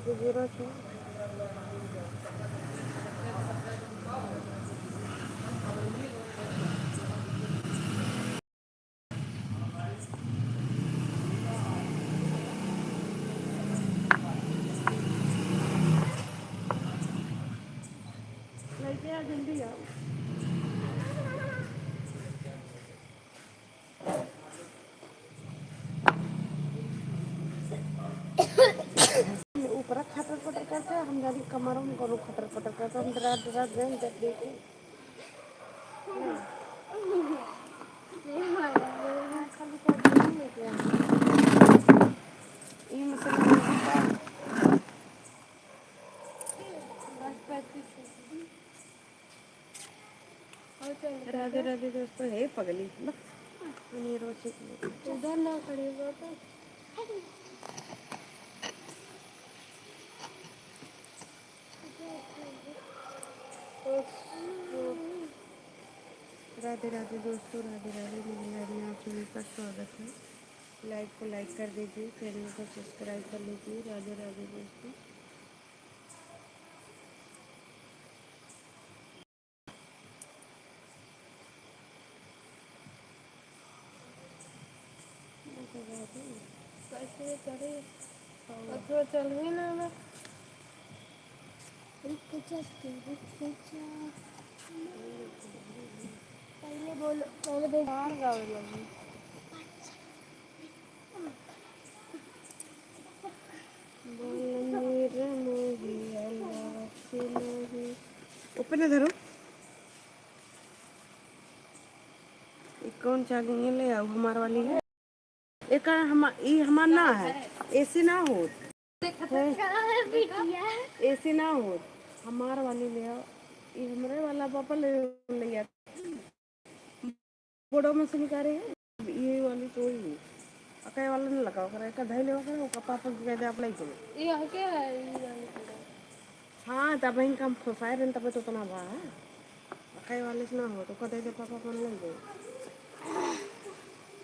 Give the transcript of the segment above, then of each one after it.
Zero छो लेके आ जल्दी आओ। ऊपर खटर पटर करते हम जारी कमरों में करो खटर पटर करते हम डरा डरा गए जब देखे खाली कर नहीं लेके ये मसला राधे राधे दोस्तों है पगली उधर ना खड़ी हो तो राधे राधे दोस्तों राधे राधे मेरे लाइव में आप सभी का स्वागत है। लाइव को लाइक कर दीजिए, चैनल को सब्सक्राइब कर लीजिए। राधे राधे दोस्तों। कैसे करे अच्छा चल ही ना पहले बोलो पहले बेकार गावे लगी ऊपर धरो कौन चालू ये ले आओ हमार वाली है एक हमार ना है ऐसे ना हो ऐसे ना हो हमार वाली ले आओ ये हमारे वाला पापा ले लिया बड़ो में से निकाले हैं ये वाली तो ही अकई वाला नहीं लगाओ करे का धैले हो का पापा के दे अप्लाई करो ये क्या है हाँ तब इन काम फसाए रहे तब तो तना भा है अकई वाले से ना हो तो कदे दे पापा मन ले गए।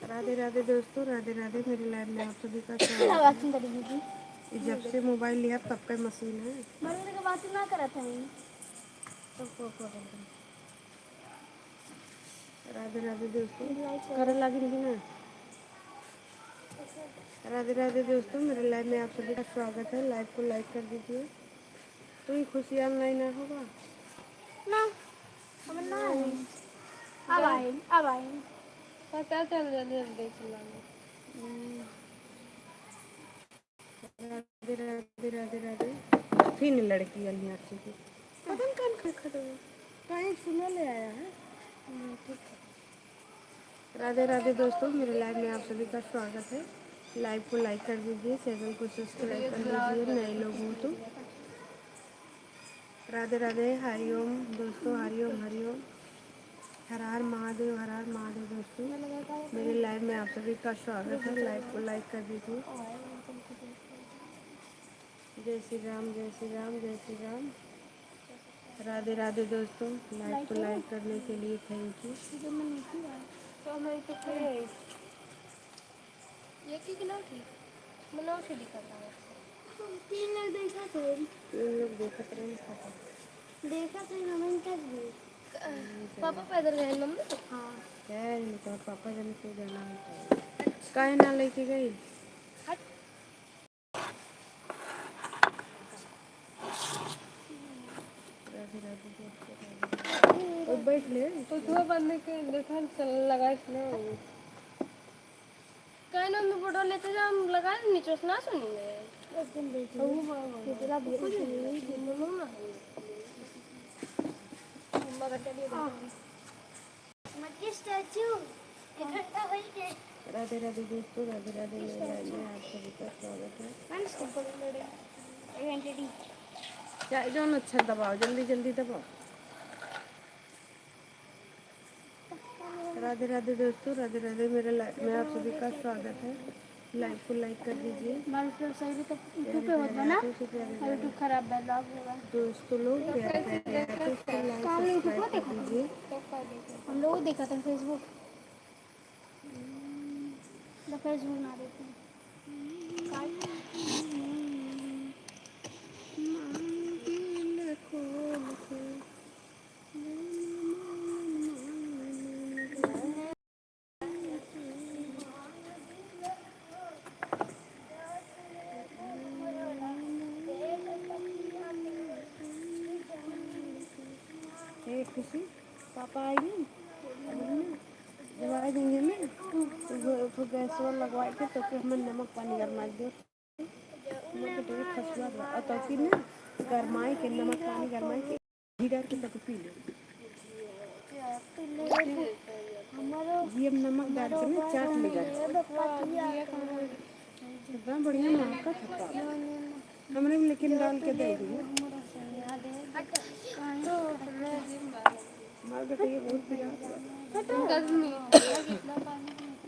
राधे राधे दोस्तों राधे राधे मेरी लाइव में आप सभी का स्वागत है। जब से मोबाइल लिया तब का मशीन है मैंने का बात ना करा था तो राधे राधे दोस्तों कर लगी नहीं ना। राधे राधे दोस्तों मेरे लाइव में आप सभी का स्वागत है। लाइव को लाइक कर दीजिए तो ही खुशियाँ नहीं ना होगा ना हम ना अब आए पता चल जल्दी देख राधे राधे राधे राधे फिर लड़की अली आरती की पता नहीं कान खटखट कहीं सुना ले आया है ठीक है। राधे राधे दोस्तों मेरे लाइव में आप सभी का स्वागत है। लाइव को लाइक कर दीजिए, चैनल को सब्सक्राइब कर लीजिए नए लोग हो तो। राधे राधे हरिओम दोस्तों हरिओम हरिओम हर हर महादेव दोस्तों मेरे लाइव में आप सभी का स्वागत है। लाइव को लाइक कर दीजिए। जय श्री राम जय श्री राम जय श्री राम। राधे राधे दोस्तों लाइव को लाइक करने के लिए थैंक यू। तो मैं तो ये की ना थी मनो से दिखा था तीन लोग देखा थे हमें क्या पापा पैदल गए मम्मी हाँ गए तो पापा जन से जाना है काहे ना लेके गई बैठ ले तो धुआं बंद के देखा चल लगा इसमें कहीं ना मैं फोटो लेते जा हम लगा नीचे से ना सुनेंगे एकदम बैठे कितना भी ना मक्की स्टैचू एक घंटा वही के राधे राधे दोस्तों राधे राधे मेरे लाइव में आप सभी का स्वागत है। क्या जो अच्छा दबाओ जल्दी जल्दी दबाओ। राधे राधे दोस्तों राधे राधे मेरे लाइव में आप सभी का स्वागत है। लाइव को लाइक कर दीजिए यूट्यूब खराब दोस्तों लोग हम लोग देखा था फेसबुक ना देखते एक खुशी पापा आएंगे जब आ देंगे ना तो गैस वाला लगवाए थे तो फिर हमें नमक पानी गरमा दो खसुआ और तो फिर ना गरमाई के नमक पानी गरमाई के घी डाल के तब पी लो जी अब नमक डाल के ना चाट लेगा इतना बढ़िया महका था हमने भी लेकिन डाल के दे दिए हमारे बेटे ये बहुत प्यार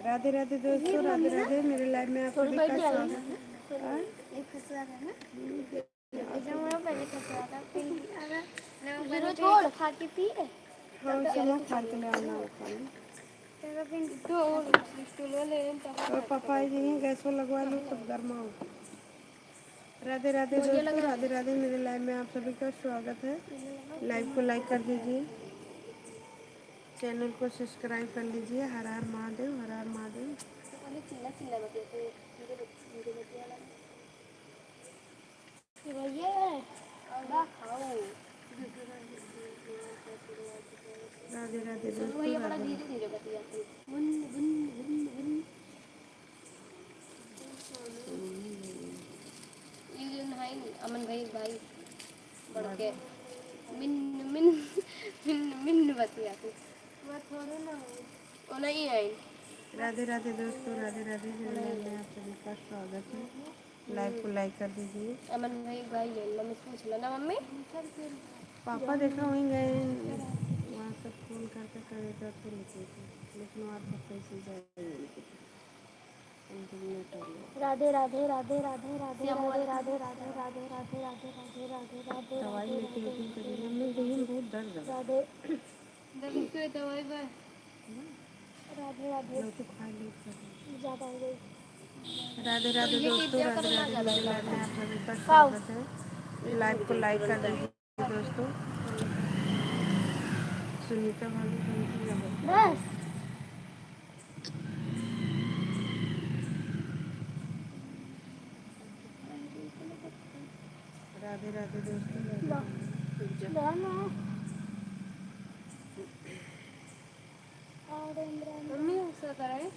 राधे राधे दोस्तों राधे राधे मेरे लाइव में आप सभी का स्वागत है खा के पी हाँ चलो खा के ले आना और पापा जी गैस को लगवा लो तब गर्मा हो राधे राधे दोस्तों राधे राधे मेरे लाइव में आप सभी का स्वागत है लाइव को लाइक कर दीजिए चैनल को सब्सक्राइब कर लीजिए हर हर महादेव हर हर महादेव राधे राधे दोस्तों अमन भाई भाई बढ़ के मिन मिन मिन मिन बतियाती वो नहीं है राधे राधे दोस्तों राधे राधे मेरे लाइव में आप सभी का स्वागत है लाइव को लाइक कर दीजिए अमन भाई भाई है मम्मी से पूछ लो ना मम्मी पापा देखा वहीं गए वहाँ सब फोन करके करेगा तो लेकिन वहाँ पर पैसे जाएंगे राधे राधे राधे राधे राधे राधे राधे राधे राधे राधे राधे राधे राधे राधे दवाई लेके लेकिन करेंगे हमने देही में बहुत दर्द है राधे दवाई राधे राधे तो खा ली ज़्यादा हो गई राधे राधे दोस्तों राधे राधे मेरे लाइव में आप सभी का स्वागत है लाइव को लाइक कर दीजिए दोस्तों सुनीता भाभी बस राधे राधे दोस्तों मम्मी उसका कराए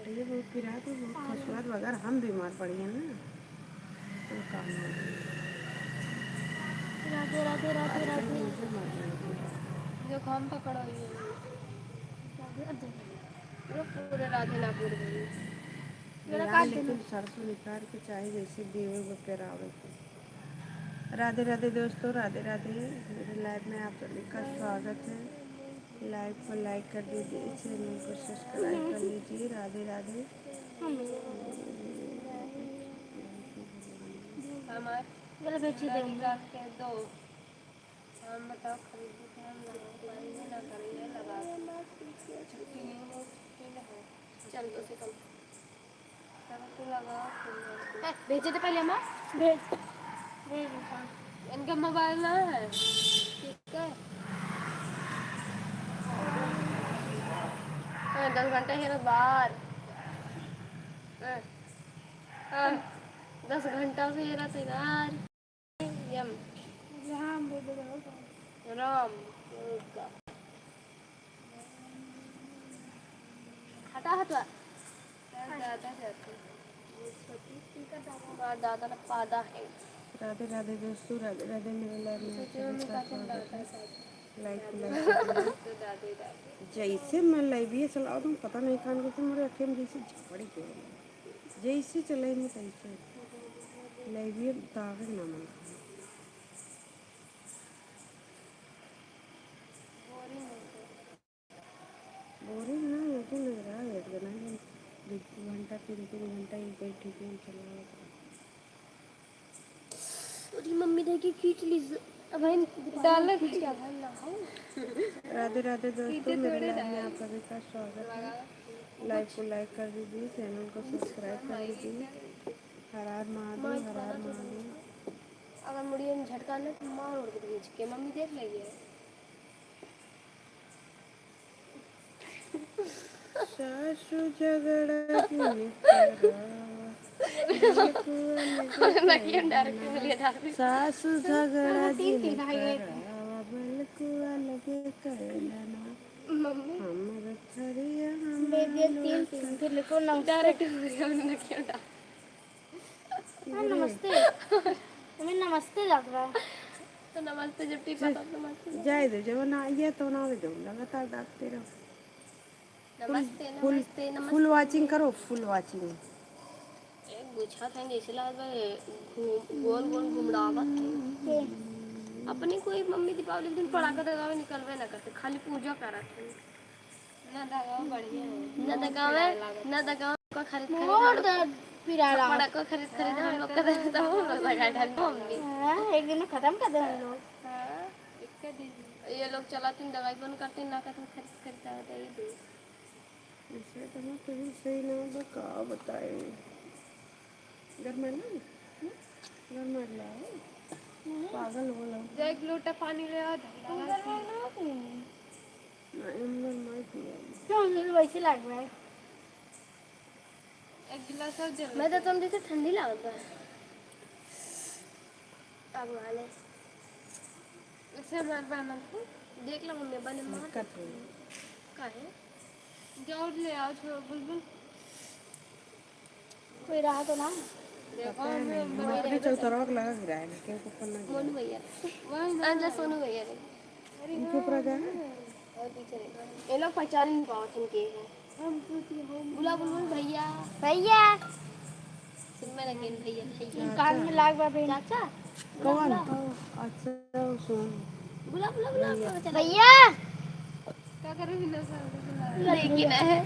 ये बहुत पिरा तो बहुत खसवाद वगैरह हम बीमार पड़ी हैं ना तो काम राधे राधे राधे राधे जो काम पकड़ा पूरे राधे ना पूरे लेकिन सरसों निकाल के चाहे जैसे देवे वो पेरावे राधे राधे दोस्तों राधे राधे मेरे लाइव में आप सभी का स्वागत है लाइव को लाइक कर दीजिए चैनल को सब्सक्राइब कर लीजिए राधे राधे हमारे के दो हम बताओ खरीदी ना करिए लगा छुट्टी नहीं चल तो से कम तो लगा भेजे थे पहले हम भेज इनका मोबाइल ना है ठीक है 10 घंटे है बाहर 10 घंटा से रहते यार यम राम हटा हटवा दादा ना पादा है राधे राधे दोस्तों राधे राधे मेरे लाइव में आप सभी का स्वागत है लाइक जैसे मैं लाइव चला दूँ पता नहीं खान को मेरे अखे में जैसे झपड़ी के जैसे चले मैं तैसे लाइव दाग ना मन बोरिंग ना लेकिन लग रहा है एक घंटा 3 घंटा ही बैठे गेम चला मम्मी देखी खींच ली अब डाल राधे राधे दोस्तों मेरे लाइव में आप सभी का स्वागत है लाइव को लाइक कर दीजिए चैनल को सब्सक्राइब कर लीजिए हर हर महादेव हर हर महादेव अगर मुड़िए में झटका ना तो मार उड़ के खींच के मम्मी देख लेगी सासु झगड़ा क्यों करा नकिया डायरेक्ट इंग्लिश डाल दी। सासु झगड़ा जिन करावा बलकुआ लगे करलाना मम्मी हमर थरिया दे दिया तीन फिर लिखो डायरेक्ट नकिया डाल। नमस्ते मम्मी नमस्ते लग रहा है तो नमस्ते जब टीपा था नमस्ते जाए दो जब ना आइए तो ना दो लगातार डांटते रहो। नमस्ते फुल नमस्ते फुल नमस्ते। वाचिंग करो फुल वाचिंग। एक गुच्छा था जैसे लगा गोल गोल घुमड़ावत थे अपनी कोई मम्मी दीपावली के दिन पटाखा दगावे निकलवे ना करते खाली पूजा करत थे। ना दगाव बढ़िया है ना दगावे को खरीद पटाखा खरीद हम लोग का तो हम लोग लगा डाल मम्मी एक दिन में खत्म कर दे हम लोग। ये लोग चलाते दवाई बंद करते ना करते खरीद खरीदा होता ये दो ऐसे तो मैं कभी सही ना बता बताए घर में ना घर में लाओ पागल हो लो। एक लोटा पानी ले आ वैसे लग रहा है एक गिलास और जल मैं तो तुम जैसे ठंडी लागत है अब वाले इसे हमारे बना को देख लो मम्मी बने मार कट हो का है जाओ ले आओ छोड़ बुलबुल कोई रहा तो ना देखो अपने चौतरवा लगा गिरा है क्यों को करना मोनू भैया वहां सोनू भैया रे चुप रह जा और पीछे ये लोग पहचान नहीं पाते इनके हैं हम बुला बुलबुल भैया भैया सुन में लगे भैया भैया कान में लाग बा चाचा कौन अच्छा सुन बुला बुला बुला भैया क्या कर रहे हो लेकिन है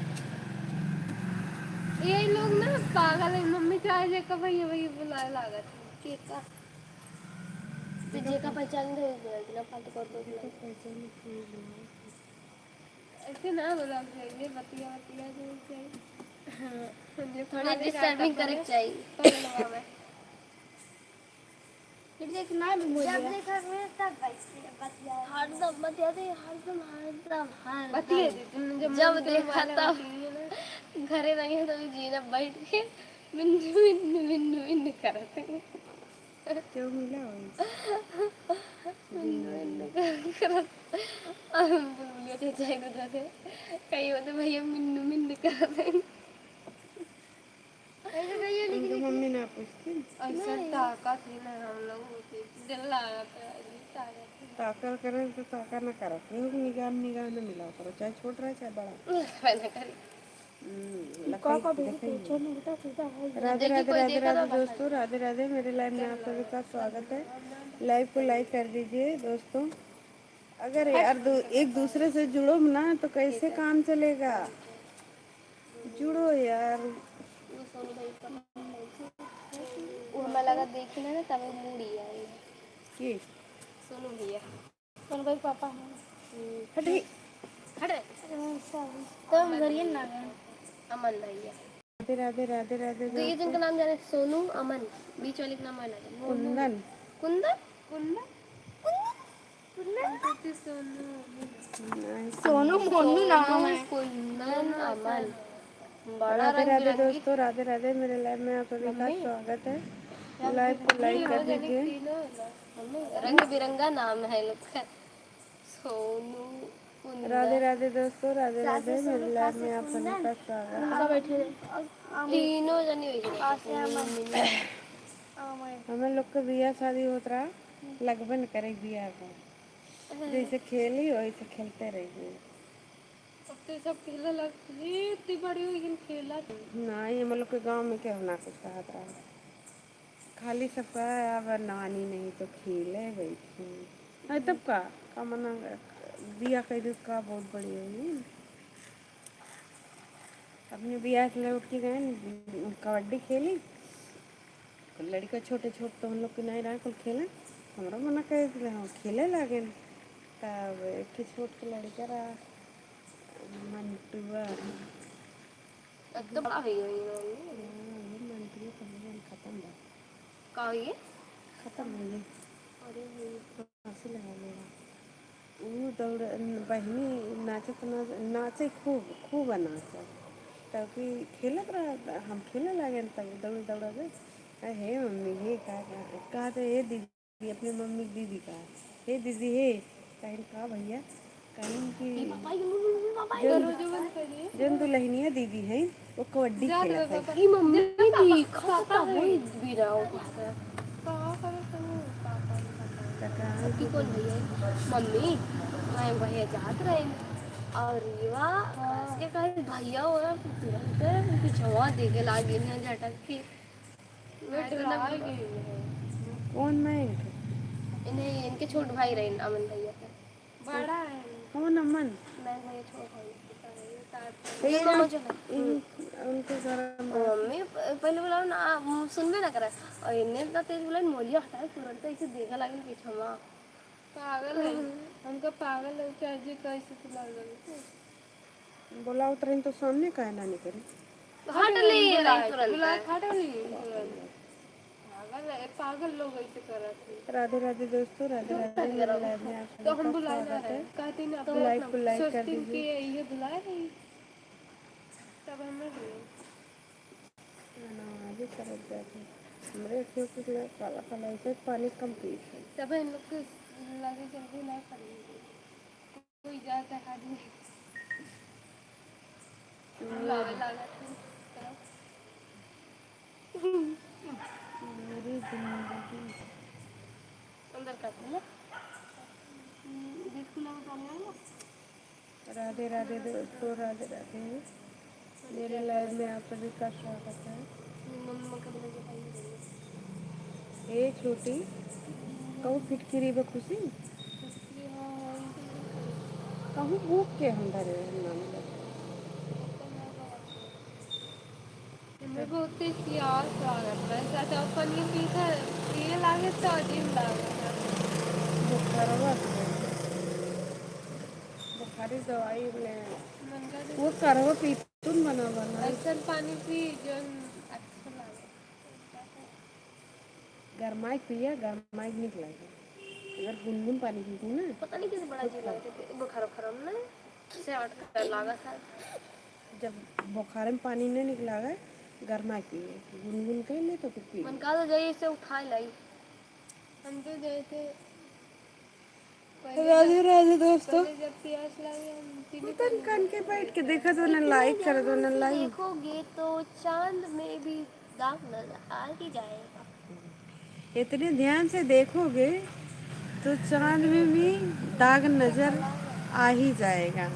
ये लोग ना पागल है मम्मी चाहे जे का भैया भैया बुलाए लागत के का तो जे का पहचान दे ना फालतू कर दो ऐसे ना बोला चाहिए बतिया बतिया जो चाहिए हां थोड़ी डिस्टर्बिंग करे चाहिए फिर देख ना भी मुझे जब देखा मैं तब बतिया हरदम बतियाते हरदम बतिया जब देखा तब घरे नहीं है तो जीना बैठ के मिन्नू मिन्नू मिन्नू मिन्नू करते क्यों मिला हो मिन्नू मिन्नू करते हम बोलिए चाचा को जाते कहीं होते भैया मिन्नू मिन्नू करते ऐसे भैया उनकी मम्मी ना पूछती ऐसा ताकत ही ना हम लोग होते दिल लगा ताकर करें तो ताकर ना करो क्यों निगाह निगाह ना मिला करो चाहे छोटा रहे चाहे बड़ा राधे राधे राधे राधे दोस्तों राधे राधे मेरे लाइव में आप सभी का स्वागत है। लाइव को लाइक कर दीजिए दोस्तों। अगर यार एक दूसरे से जुड़ो ना तो कैसे काम चलेगा जुड़ो यार। वो हमें लगा देखी ना तब मूड़ी आई की सोनू भैया सोनू भाई पापा हैं हटे हटे तो हम घरिए ना गए अमन भैया राधे राधे राधे राधे तो ये जिनका नाम जाने सोनू अमन बीच वाले का नाम अलग है कुंदन कुंदन कुंदन सोनू मोनू नाम है कुंदन अमन बड़ा राधे राधे दोस्तों राधे राधे मेरे लाइव में आप सभी का स्वागत है। लाइव को लाइक कर दीजिए। रंग बिरंगा नाम है लोग का सोनू राधे राधे दोस्तों राधे राधे मेरे लाइव में आप सभी का स्वागत है। तीनों जनी हमें लोग का बिया शादी होत रहा लगभग न करे बिया का जैसे खेली वैसे खेलते रहिए। सब खेला लगती इतनी बड़ी हुई खेला नहीं हम लोग के गांव में क्या होना कुछ कहा रहा खाली सबका अब नानी नहीं तो खेले बैठे नहीं तब का मना बिया कह दो का बहुत बड़ी हुई अपने बिया से उठ के गए कबड्डी खेली लड़का छोटे छोटे तो हम लोग के नहीं रहे कुल खेले हमारा मना कह दिले हम खेले लगे तब एक छोट के लड़का रहा मंटुआ तो बड़ा हो गई मंटुआ खत्म बा का हुई खत्म हो गई अरे फांसी लगा मेरा वो दौड़ बहनी नाचे तो नाचे खूब खूब नाचा तब कि खेलत रहा हम खेले लगे तब दौड़ दौड़ गए हे मम्मी हे कहा तो हे दीदी अपनी मम्मी की दीदी कहा हे दीदी हे कहीं कहा भैया कहीं की जन जन दुल्हनिया दीदी है वो कबड्डी खेलत है की मम्मी देखा था वही बिना हो गया सबकी कौन भैया मम्मी मैं भैया जात रहे और रीवा ये कहे भैया हो रहा तुरंत पिछवा देखे लागे ना झटक के मैं डरना भी कौन मैं इन्हें इनके छोटे भाई रहे अमन भैया के बड़ा है कौन अमन मैं भैया छोटा भाई ये ये दोनों चला उनके घर मम्मी पहले बोला ना सुनबे ना करे और इन्हें इतना तेज बोला मोलिया हटाए तुरंत ऐसे देखा लगे पीछा पागल है हमका पागल है चाहे कैसे तो लग बोला उतरे तो सामने का ना नहीं करे हट ले रही तुरंत हट ले पागल लोग ऐसे करते राधे राधे दोस्तों राधे राधे मेरे लाइव में आप तो हम बुलाए जा रहे हैं कहते ना तो लाइक को लाइक कर सोचती कि दीजिए ये बुलाए नहीं तब हमें आगे तरफ जाते हमारे अखियों को काला काला ऐसे पानी कम पीस है तब इन लोग को लगे जल्दी ना करेंगे कोई जाता है आदमी लावे लगा मेरी जिंदगी अंदर करते हैं बिल्कुल ना राधे राधे दोस्तों राधे राधे मेरे लाइव में आप सभी का स्वागत है मम्मा का बना ए छोटी कहूँ फिटकिरी बे खुशी कहूँ भूख के हम धरे नाम हमें बहुत ही प्यास लागत है साथ पनीर भी था ये लागत तो अजीब लागत बुखारवा बुखारी दवाई ले वो करवा पीतुन बना बना ऐसा पानी पी जो अच्छा लगे गरमाई पिया गरमाई निकलेगा अगर गुनगुन पानी पीतू ना पता नहीं कैसे बड़ा अजीब लगता बुखार खराब ना से अटक लगा था जब बुखार में पानी नहीं निकला है गरमा पिए गुनगुन कर ले तो फिर पी मन का तो जाइए इसे उठा लाई हम तो जैसे राधे राधे दोस्तों जब प्यास लगे हम तन कान के बैठ के देखा तो ना लाइक कर दो ना लाइक देखोगे तो चांद में भी दाग नजर आ ही जाएगा इतने ध्यान से देखोगे तो चांद में भी दाग नजर आ ही जाएगा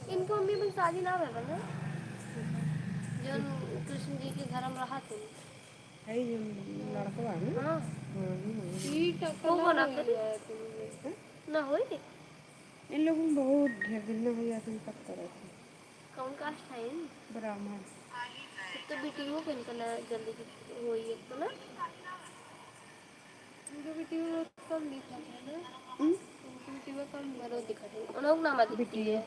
इनको मम्मी बस शादी ना है ना जो कृष्ण जी के घर में रहा थे है जो लड़का है ना हाँ ये वो बना कर ना हो इन लोगों में बहुत ढेर दिन में हो जाते हैं तब तरह से कौन कास्ट है ब्राह्मण तो बेटी हो इनका ना जल्दी हो ही तो ना इनका बेटी को कम दिखा है ना इनकी बेटी को कम मरो दिखा है उन नाम बेटी है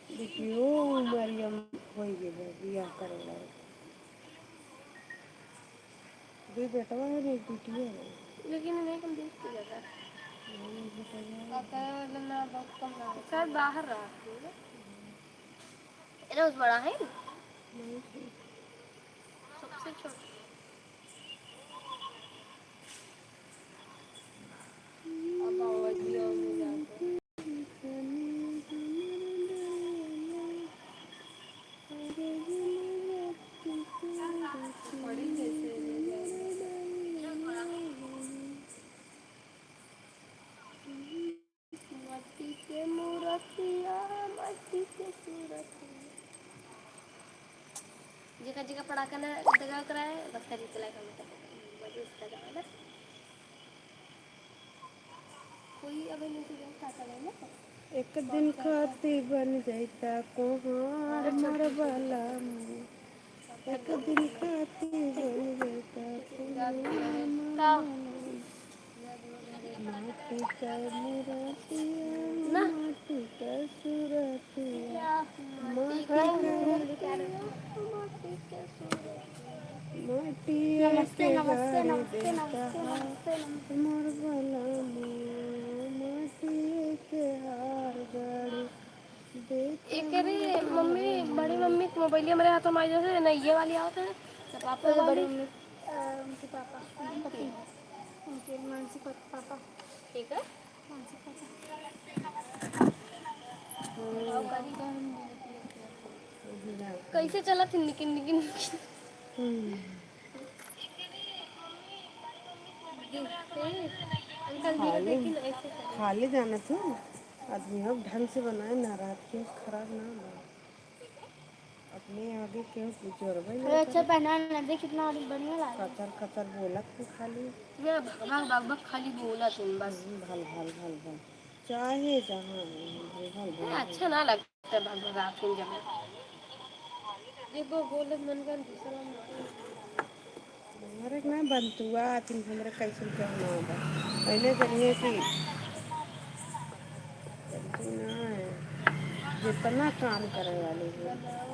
बेटियो मरियम होई गेले बियाह करेला दो बेटवा है एक बेटी है लेकिन नहीं कम देख के जाता पता है ना बहुत कम ना शायद बाहर रहा है इतना बड़ा है सबसे छोटा अब आवाज भी आने जाता है बड़ी जैसे मट्टी के मूर्तिया मट्टी के सूरतिया जगह जगह पढ़ाकर ना जगह कराए बस खरीद चला कर इसका जाए ना कोई अभी नहीं क्या करे ना एक दिन खाती बन जाता कोहार मरबला एक दिन खाती बन जाता माटी का मूर्तिया माटी का सूरतिया माटिया के गाड़ी देता मोर भला माटिया के हार गाड़ी एक मम्मी बड़ी मम्मी मोबाइल मेरे हाथों में जैसे ना ये वाली आते हैं ना पापा वाली। उनके पापा पति उनके मानसी पापा ठीक है। मानसी पापा कैसे चला थी निकिन निकिन निकिन। अंकल जी को खाली देखी ना ऐसे करे। खाली जाना था आदमी अब ढंग से बनाए ना रात के खराब ना हो अपने आगे क्यों जोर भाई अरे अच्छा पहना ना देख कितना बढ़िया लगा। कतर कतर बोलत तू खाली मैं भाग भाग खाली बोला तुम बस। भल भल भल भल चाहे जहाँ भल भल अच्छा ना लगता भाग भाग आखिर जब देखो बोलत मन कर दूसरा हमारे ना बनतुआ तीन हमरा कैसे क्या ना बा पहले करिए कि बनतु ना है जितना काम करे वाले हो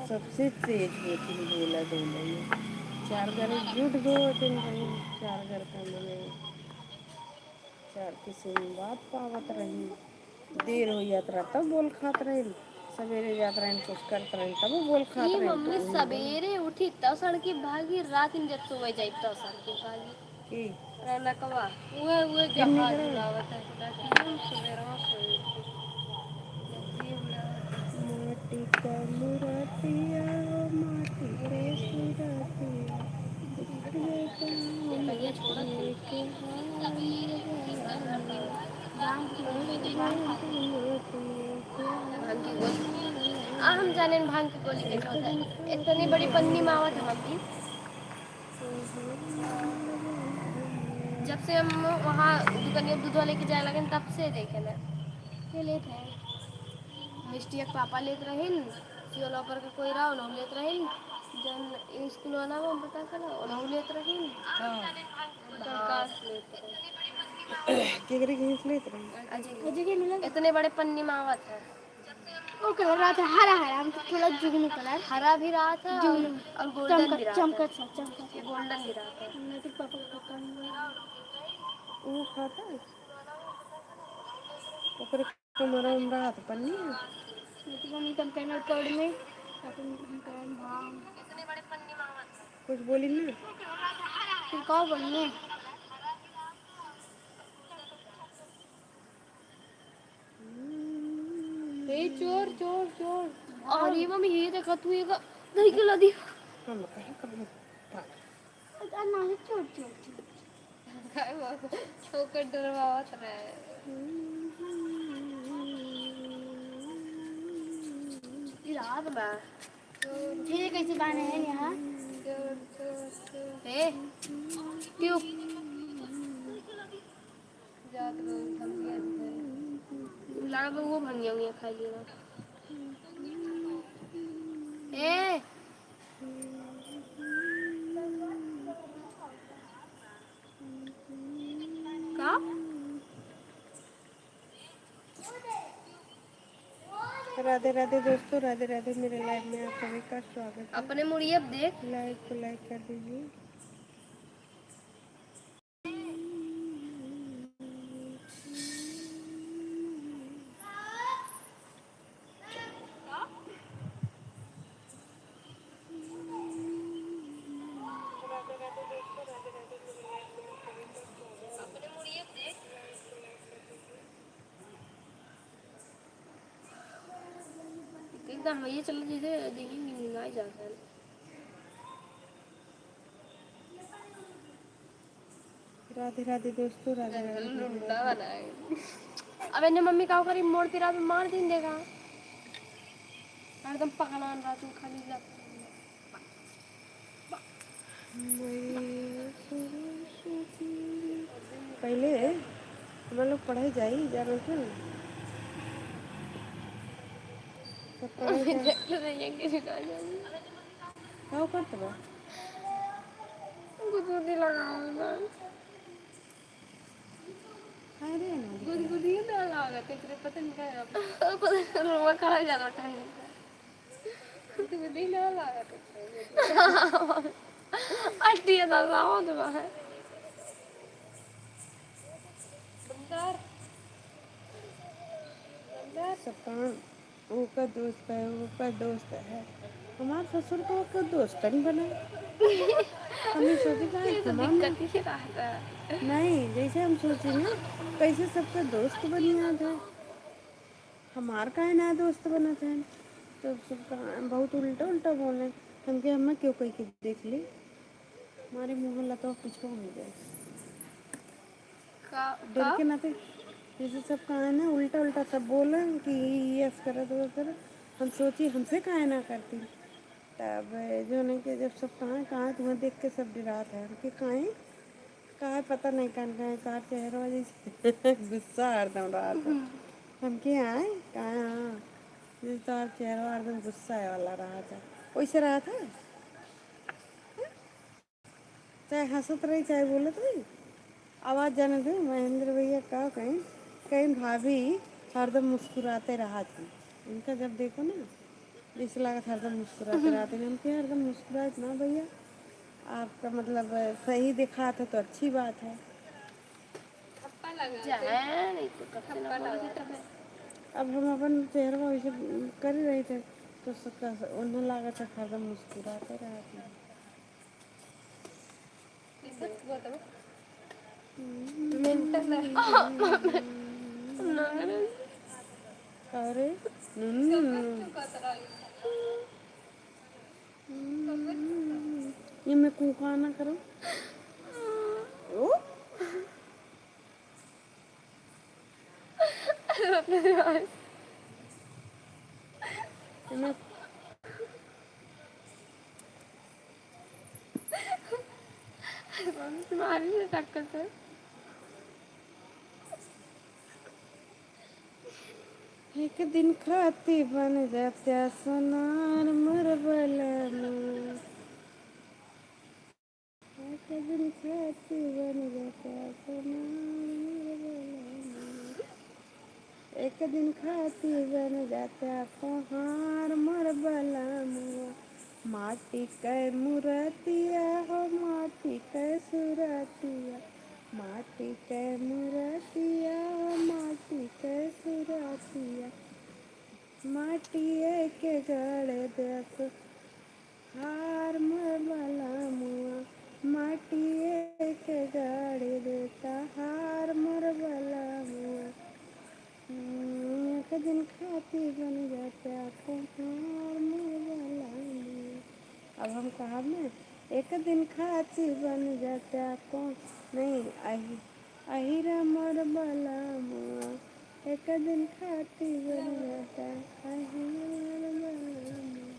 सबसे तेज होती बोला दोनों में चार घर जुट दो तीन भाई चार घर का मने चार किसी में बात पावत रही देर हो यात्रा तब बोल खात रही सवेरे जात रही कुछ करत रही तब बोल खात ये रही तो मम्मी वही बोल सवेरे उठी तब सड़की भागी रात इन जब सोए जाई तब सड़की भागी की रौनकवा वो किन्नी जहाज करे उड़ावत है ताकि हम सवेरे सोए जल्दी उड़ावत माटी का मुरतिया माटी के सुरतिया उठले ये काम कहिया छोड़त है रतिए के हाल वाला जाम भांग की गोली हम जाने भांग की गोली कैसे होता है इतनी बड़ी पन्नी में आवत है मम्मी जब से हम वहाँ दुकानिया दूध वाले के जाए लगे तब से देखे ना ये लेत है मिष्टी एक पापा लेत रहिन सियोला पर के कोई रहा उन्होंने लेत रहिन जन स्कूल वाला में पता चला उन्होंने लेत रहिन प्रकाश लेत रहिन केकरे घींच लेत रही अजय के मिला इतने बड़े पन्नी में आवत है वो कलर रहा था हरा हरा मतलब थोड़ा जुगनू कलर हरा भी रहा था जुगनू और गोल्डन भी रहा था चमकत सा चमकत गोल्डन भी रहा था मैं तो पापा को वो खाता है ओकरे कमरा में रात पन्नी है मम्मी कंटेनर तोड़ में अपन हाँ कुछ बोली ना फिर कौन बोलने ए चोर चोर चोर और ये मम्मी ये देखा तू ये नहीं खिला दी हम कहीं कहीं नहीं छोड़ छोड़ छोकर डरवावत रहे रात बा ये कैसे गाने हैं यहाँ ए क्यों जात लोग धमकियां दे लगा वो भंगिया हुई खा लिया ए का राधे राधे दोस्तों राधे राधे मेरे लाइव में आप सभी का स्वागत है अपने मुड़ी अब देख लाइव को लाइक कर दीजिए एकदम ये चल जैसे देखेंगे नहीं जाता है राधे राधे दोस्तों राधे राधे लुंडा बनाए अब इन्हें मम्मी का करी मोड़ के रात में मार दिन देगा एकदम पकड़ान रात में खाली जा पहले हम लोग पढ़ाई जाई जा रहे थे सब पढ़ाई क्या करते बा गुदगुदी लगाऊंगा अरे ना गुदगुदी ना लगा तेरे पता नहीं क्या पता नहीं वो खड़ा जाना टाइम गुदगुदी ना लगा तेरे अट्टी ना लाओ तो है बंदर बंदर सबका वो का दोस्त है वो का दोस्त है हमारे ससुर को दोस्त नहीं बना। हमें सोचे कहा ये तो हमारे दिक्कत ही रहता है। नहीं, जैसे हम सोचे ना कैसे सबका दोस्त बन याद है, हमार का है ना दोस्त बना था। तो सबका बहुत उल्टा उल्टा बोले। हम के हमें क्यों कह के देख ली, हमारे मुँह तो पीछे हो जाए का डर का के नाते। जैसे सब कहा ना उल्टा उल्टा सब बोले कि यस करो तो वो करो। हम सोची हमसे काहे ना करती। तब जो नहीं कि जब सब कहाँ तुम्हें देख के सब डरा था कि कहाँ पता नहीं कहाँ तार चेहरा जैसे गुस्सा हरदम रहा था। हम के आए कहाँ जैसे तार चेहरा हरदम गुस्सा वाला रहा था, वैसे रहा था। चाहे हंसत रही चाहे बोलत रही, आवाज़ जाने दो महेंद्र भैया का कहीं कहीं भाभी हरदम मुस्कुराते रहा थी। इनका जब देखो ना जैसे लगा था हरदम मुस्कुराते रहते हैं। हम क्या हरदम मुस्कुराए ना भैया, आपका मतलब सही दिखा था तो अच्छी बात है। जाए नहीं तो कब से ना बोली तब है। अब हम अपन चेहरा वैसे कर ही रहे थे तो सबका उन्हें लगा था हरदम मुस्कुराते रहते हैं। मेंटल है। अरे ये मैं कूका ना करूँ। ओ ये मैं तुम्हारी से टक्कर से एक दिन खाती बन जात्या सोनार मरबला एक दिन खाती बन जात्या सोनार मरबला एक दिन खाती बन जात्या कोहार मरबला माटी कै मुरतिया हो माटी कै सुरतिया माटी कै मुरतिया हो माटी कै सुरतिया माटिए के गड़ देख हार मरबला मुआ माटिए के गड़ देता हार मरबला मुआ एक दिन खाती बन जाता हार मरबला मुआ। अब हम कहा ना एक दिन खाती बन जाता कौन नहीं अहिरा मरबला मुआ एक दिन खाती बन जाता अहिरा मरबला मुआ।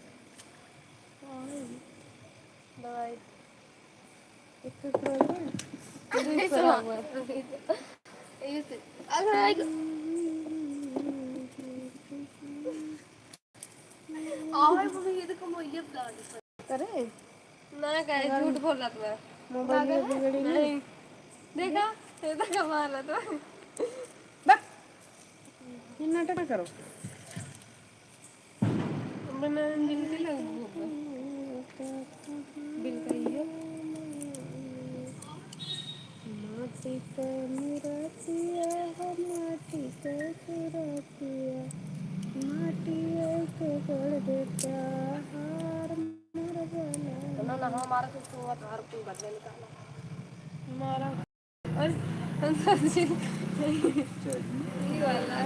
दवाई एक प्रॉब्लम नहीं सुना हुआ ये से अगर आई और वो भी ये तो कम ये प्लान करे ना कहे झूठ बोल रहा था मोबाइल में बिगड़ी नहीं देखा ये तो कमा रहा था बस ये नाटक ना करो। मैंने गिनती लग गई बिल का ये माटी के मुरतिया हो माटी के सुरतिया माटी के गड़ देता हार मरबला ना ना हमारा कुछ हुआ था हर कोई बदले निकाला हमारा अरे सच्ची ये वाला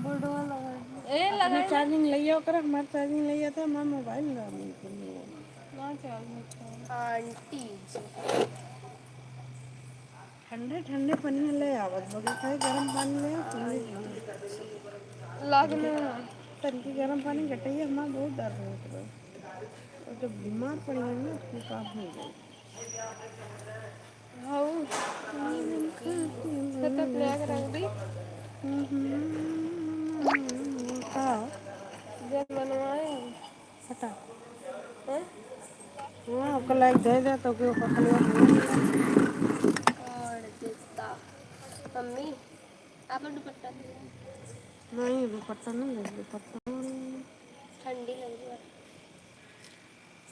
बुलडोल लगा ए अपने लगा चार्जिंग ले आओ कर हमारे चार्जिंग ले आता हमारा मोबाइल ना मिलते ना चल आंटी जी ठंडे ठंडे पानी में ले आवत बगे खाए गर्म पानी ले आओ ठंडे ठंडे लगने तनकी गर्म पानी घटाइए हमारा बहुत दर्द होता है और जब बीमार पड़ी है ना तो काम हो गई। हाउ सतत ले आकर रख दी हाँ जब बनवाए हटा हैं हाँ ओकर लायक दे दे तो के ओकर खाली और देता मम्मी आप दुपट्टा दे नहीं दुपट्टा नहीं ले दुपट्टा ठंडी लग रही है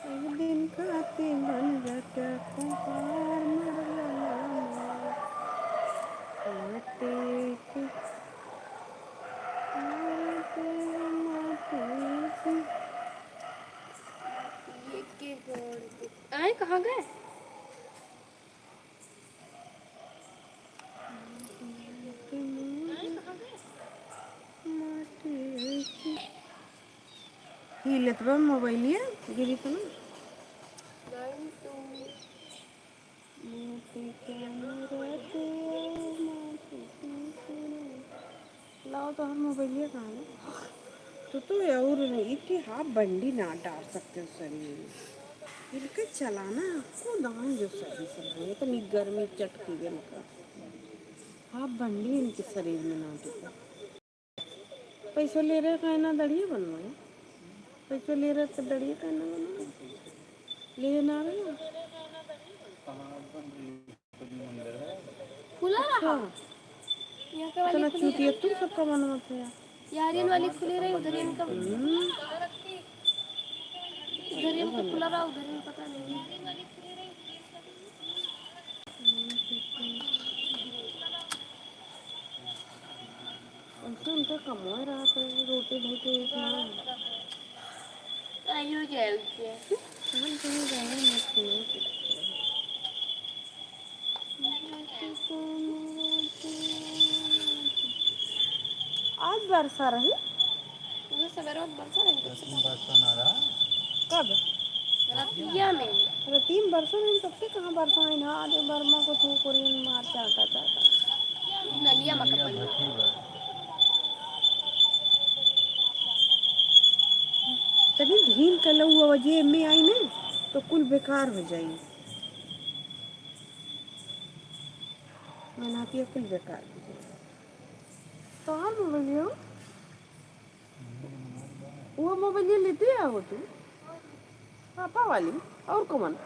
एक दिन खाती बन जाता कुंभार मरबला माटी के हैं कहाँ गए? हिलत बा मोबाइलिया गिरी तो ना लाओ तो हम मोबाइलिया कहाँ है तो और इतनी हाफ बंडी ना डाल सकते हो शरीर में इनके चलाना आपको दान जो सही सब है तो नहीं गर्मी चटकी गए इनका हाफ बंडी इनके शरीर में ना टिका पैसा ले रहे कहना दड़िया बनवाए पैसा ले रहे तो दड़िया कहना बनवाए ले ना रहे हो खुला अच्छा रहा यहाँ का वाली इतना खुली चूतिया तुम सबका बनवाते हैं यार इन वाली खुली रही उधर इनका इधर इनका खुला रहा उधर इनका पता नहीं। ऐसे उनका कमा रहा था रोटी भूटी इतना आयु जाए हम कहीं गए मत आज बरसा रही उधर सवेरे बरसा नहीं कब रतिया में तीन बरसों में सबसे कहाँ बरसा है ना आज बर्मा को थू कोरियन मार चाहता चाहता नलिया मकपल तभी धीन कल हुआ जे में आई ना तो कुल बेकार हो जाएगी मनाती है कुल बेकार हो जाएगी तो हाँ मोबाइल वो मोबाइल लेते आओ तुम पापा वाली और कौन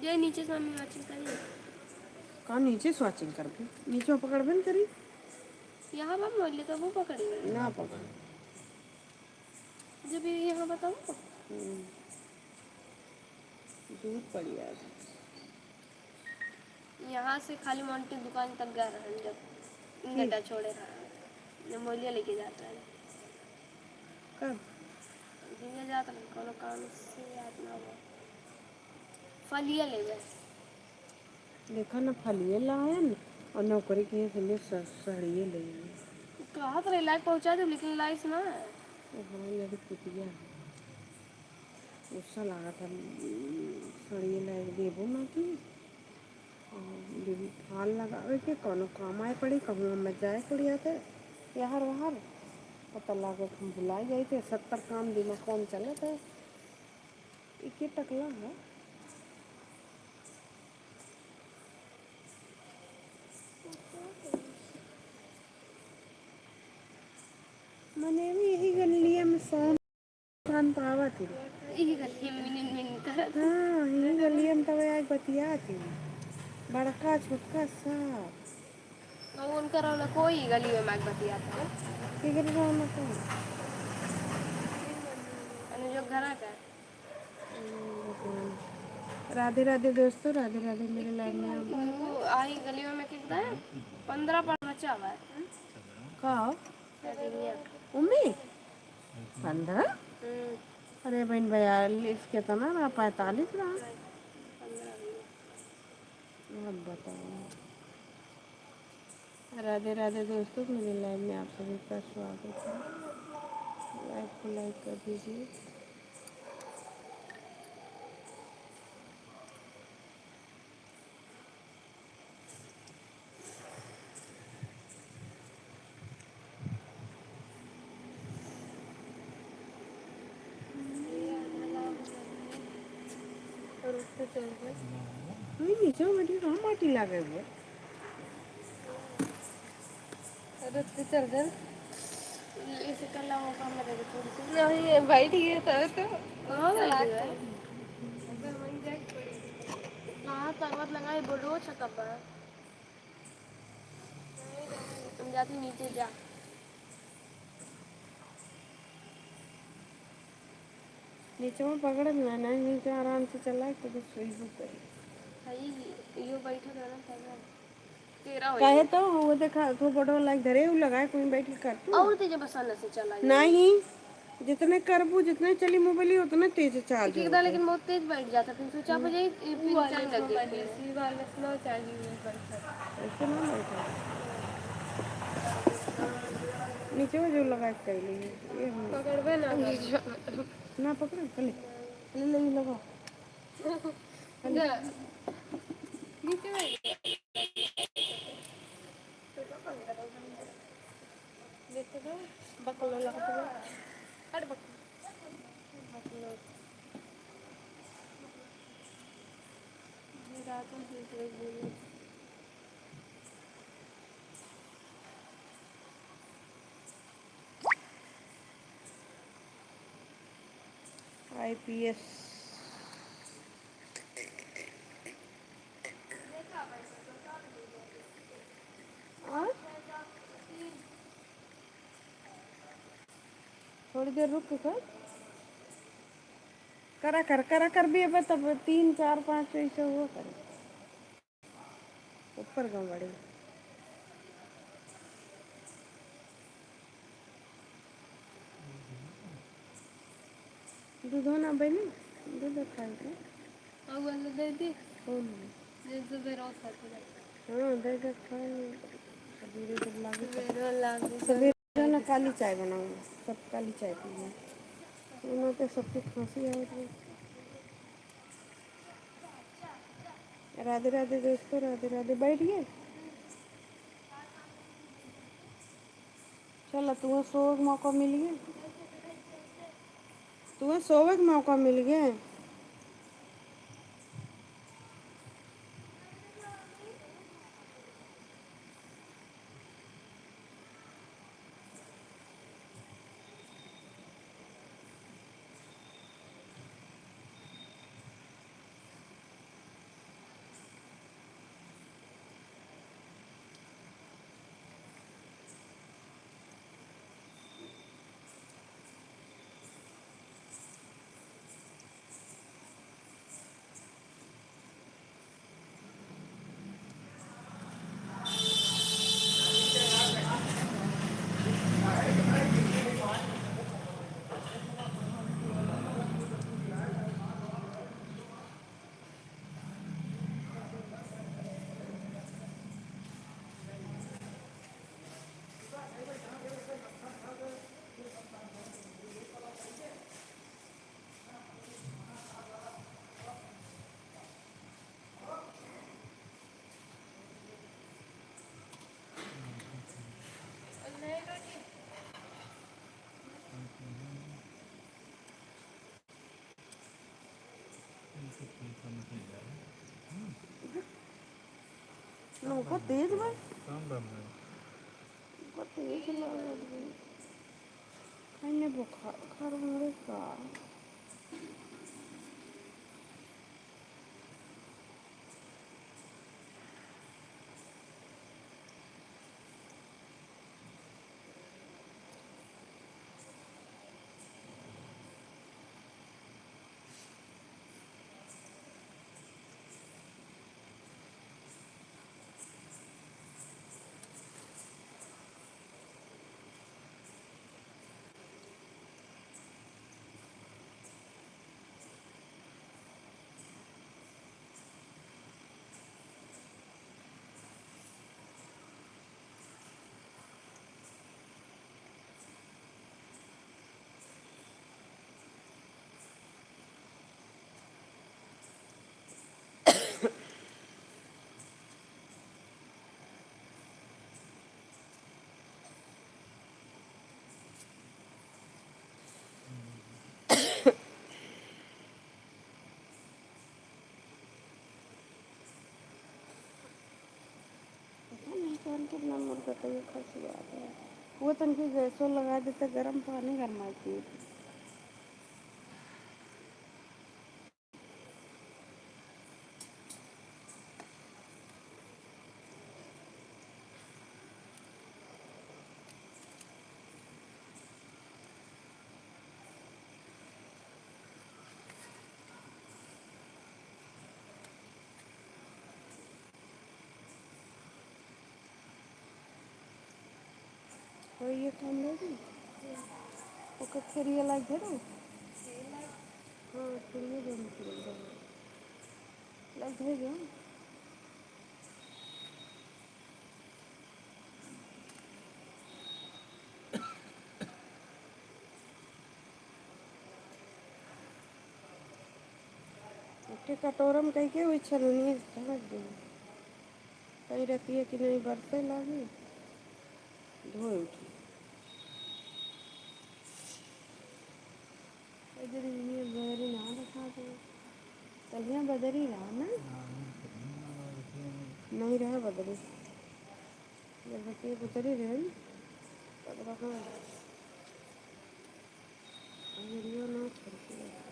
जो नीचे से मम्मी वाचिंग करी कहाँ नीचे स्वाचिंग कर नीचे पकड़ बंद करी यहाँ बाप मोल तो वो पकड़ी ना पकड़ जब ये यहाँ बताओ दूध पड़ी आज यहाँ से खाली मोंटी दुकान तक गया रहा जब गड्ढा छोड़े रहा जब मोलिया लेके जाता है कब झींगा जाता है कोनो काम से याद ना हुआ फलिया ले गए देखा ना फलिए लाया न और नौकरी के लिए सड़िए ले कहा तो लाइक पहुँचा दो लेकिन लाइस ना है हमारे लड़की कुटिया गुस्सा लगा था सड़िए लाए देबो ना कि हाल लगावे के कोनो काम आए पड़ी कहूँ हम जाए पड़ी आते यार वहार पता लगे हम बुलाए गए थे 70 काम दिन कौन चले थे एक टकला है मैंने भी यही गलिया में सोन कान पावा थी यही गली मिन मिन कर हाँ यही गलिया में तब आज बतिया थी बड़का छोटका सब और उनका रौना कोई गली में मैग बतियाता है फिक्र रहना तो अने जो घरा का राधे राधे दोस्तों राधे राधे मेरे लाइन में वो आई गलियों में कितना है 15 पर बचा हुआ है कहा दुनिया उम्मी 15 अरे बहन 42 के तो ना रहा 45 रहा 15 अब बताओ राधे राधे दोस्तों मेरे लाइव में आप सभी का स्वागत है लाइव को लाइक कर दीजिए नहीं नीचे बैठी कहाँ माटी लगे हुए रस्ते चल गए इसे कल होगा मेरे को थोड़ी सी नहीं बैठ गए तो हाँ बैठ गए हाँ ताकत लगाए बोलो छकप तुम जाती नीचे जा नीचे में पकड़ लेना नीचे आराम से चला तो कुछ सही होता है भाई यो बैठा था ना पहले तेरा क्या हो कहे तो वो देखा तो बड़ो लाइक धरे उ लगाए कोई बैठ के कर तू और तेज बसाने से चला नहीं जितने करबू जितने चली मोबाइल उतने तेज चार्ज एक हो दाल लेकिन बहुत तेज बैठ जाता फिर स्विच ऑफ हो जाए फिर टाइम लग जाए वाले स्लो चार्जिंग में बैठा ऐसे ना बैठा नीचे में जो लगा के कर लिए ये पकड़बे ना ना पकड़ चले ले ले ये लगा नीचे में देखते तो बकलो लगता है अरे बकलो रात में दूसरे बोले आईपीएस और थोड़ी देर रुक कर करा कर भी अब तब 3 4 5 ऐसे हुआ करे ऊपर गाँव बड़े दूध होना बनी दूध खाए थे और बोल दे दी कौन जैसे बेरो साथ में हाँ दे दे खाए सवेरे जब लागे बेरो लागे सवेरे ना काली चाय बनाऊंगा सब काली चाय पीना उन्होंने तो सबकी खांसी आ रही राधे राधे दोस्तों राधे राधे बैठिए चलो तुम्हें सोने का मौका मिल गया तुम्हें सोने का मौका मिल गया बहुत तेज भाई बहुत तेज खाने बुखार मेरे का इंसान कितना मुर्गा तो ये खासी बात है वो तनकी गैसों लगा देते गर्म पानी गरमाती तो ये काम रहेगी ओके फिर ये लाइक है ना हाँ फिर ये दोनों फिर लाइक भेजो उसके कटोरा में कहीं के हुई छलनी समझ गई कहीं रहती है कि नहीं बरसे लागी धोए उठी इधर ये बदरी ना दिखा दो कलियाँ बदरी रहा ना नहीं रहा बदरी जब बच्चे बदरी रहे ना तब रखा वीडियो ना छोड़ती है